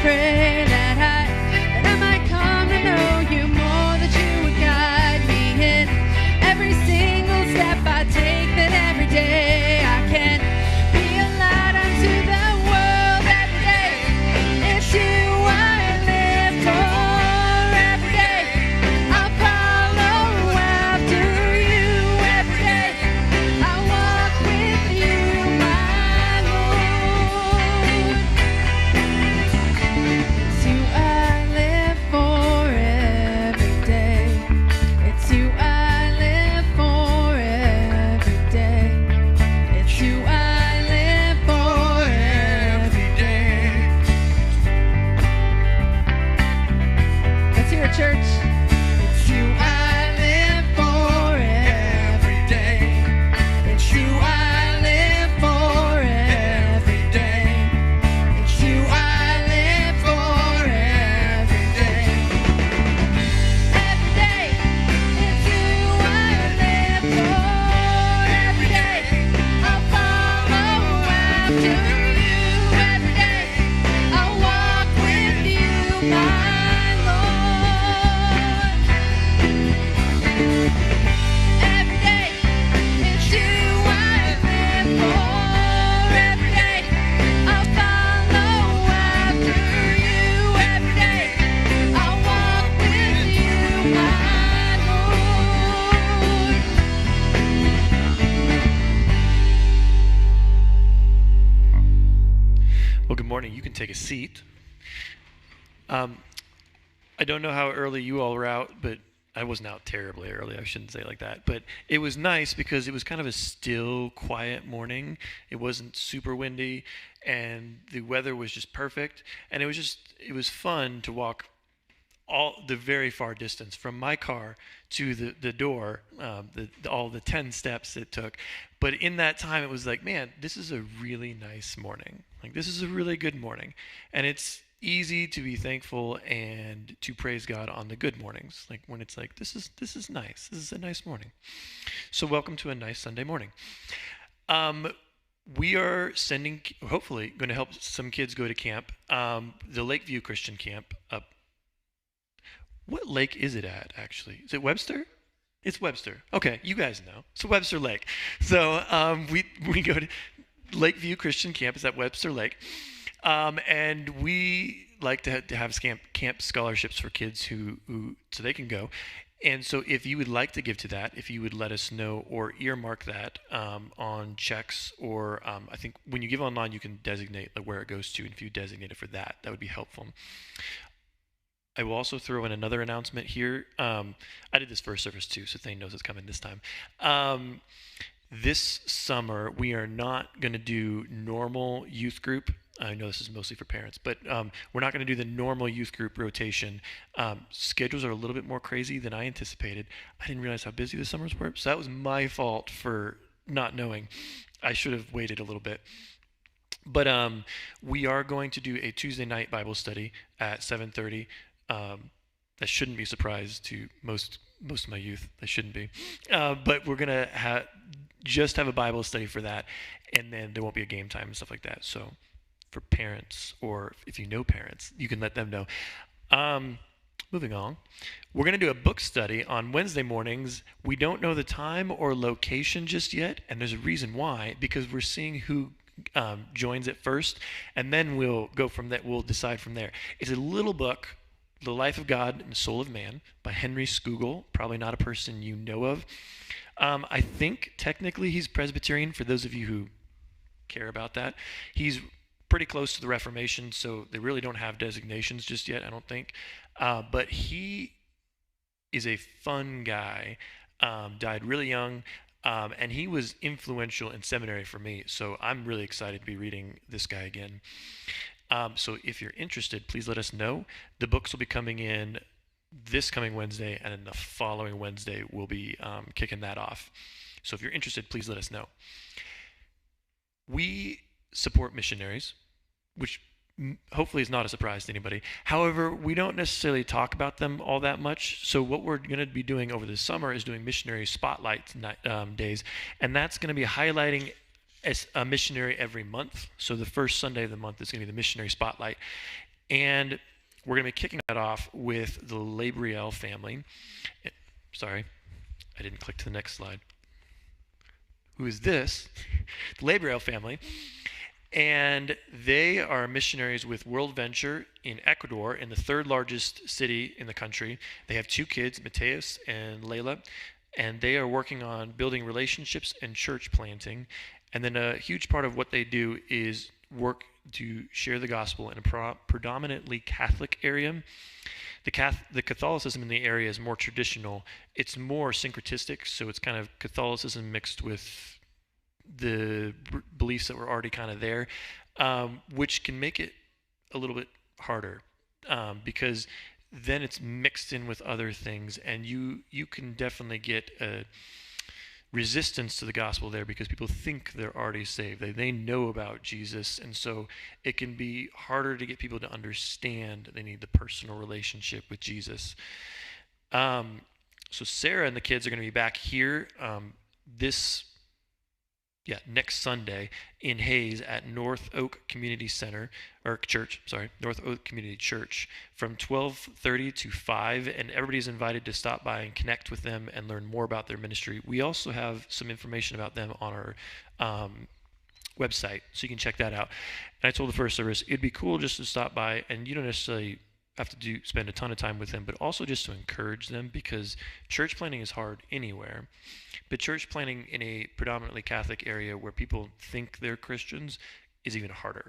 pray that I might come to know you more, that you would guide me in every single step I take, that every day I can be a light unto the world every day. It's you I live for every day. I'll follow after you every day. I'll walk with you, my Lord. It's you I live for every day. It's you I live for every day. It's you I live for every day. Let's hear it, church. It's you I live for every day. It's you I live for every day. It's you I live for every day. Every day, it's you I live for every day. I'll follow after you every day. I'll walk with you, my Lord. Every day, it's you I live for every day. I'll follow after you every day. I'll walk with you, my Lord. Well, good morning. You can take a seat. I don't know how early you all were out, but I wasn't out terribly early. I shouldn't say it like that. But it was nice because it was kind of a still, quiet morning. It wasn't super windy, and the weather was just perfect. And it was fun to walk all the very far distance from my car to the door, all the 10 steps it took. But in that time, it was like, man, this is a really nice morning. Like, this is a really good morning. And it's easy to be thankful and to praise God on the good mornings. Like when it's like, this is nice. This is a nice morning. So welcome to a nice Sunday morning. We are hopefully going to help some kids go to camp. The Lakeview Christian Camp up. What lake is it at, actually? Is it Webster? It's Webster. Okay, you guys know. So Webster Lake. So we go to Lakeview Christian Camp. Is at Webster Lake. And we like to have camp scholarships for kids who so they can go. And so if you would like to give to that, if you would let us know or earmark that on checks, or I think when you give online, you can designate where it goes to. And if you designate it for that, that would be helpful. I will also throw in another announcement here. I did this first service too, so Thane knows it's coming this time. This summer, we are not going to do normal youth group. I know this is mostly for parents, but we're not going to do the normal youth group rotation. Schedules are a little bit more crazy than I anticipated. I didn't realize how busy the summers were, so that was my fault for not knowing. I should have waited a little bit. But we are going to do a Tuesday night Bible study at 7:30. That shouldn't be a surprise to most of my youth. That shouldn't be. But we're going to just have a Bible study for that, and then there won't be a game time and stuff like that. So for parents, or if you know parents, you can let them know. Moving on. We're going to do a book study on Wednesday mornings. We don't know the time or location just yet, and there's a reason why, because we're seeing who joins it first, and then we'll go from that. We'll decide from there. It's a little book, The Life of God and Soul of Man by Henry Scougal, probably not a person you know of. I think technically he's Presbyterian, for those of you who care about that. He's pretty close to the Reformation, so they really don't have designations just yet, I don't think. But he is a fun guy, died really young, and he was influential in seminary for me, so I'm really excited to be reading this guy again. So if you're interested, please let us know. The books will be coming in this coming Wednesday, and then the following Wednesday we'll be kicking that off. So if you're interested, please let us know. We support missionaries, which hopefully is not a surprise to anybody. However, we don't necessarily talk about them all that much. So what we're going to be doing over the summer is doing missionary spotlight days, and that's going to be highlighting a missionary every month. So the first Sunday of the month is going to be the missionary spotlight. And we're going to be kicking that off with the Labriel family. Sorry, I didn't click to the next slide. Who is this? The Labriel family. And they are missionaries with World Venture in Ecuador, in the third largest city in the country. They have 2 kids, Mateus and Layla, and they are working on building relationships and church planting. And then a huge part of what they do is work to share the gospel in a predominantly Catholic area. The Catholicism in the area is more traditional. It's more syncretistic, so it's kind of Catholicism mixed with the beliefs that were already kind of there, which can make it a little bit harder, because then it's mixed in with other things, and you can definitely get a resistance to the gospel there because people think they're already saved. They know about Jesus, and so it can be harder to get people to understand they need the personal relationship with Jesus. So Sarah and the kids are going to be back here next Sunday in Hayes at North Oak Community North Oak Community Church from 12:30 to 5, and everybody's invited to stop by and connect with them and learn more about their ministry. We also have some information about them on our website, so you can check that out. And I told the first service, it'd be cool just to stop by, and you don't necessarily have to spend a ton of time with them, but also just to encourage them, because church planting is hard anywhere. But church planting in a predominantly Catholic area where people think they're Christians is even harder.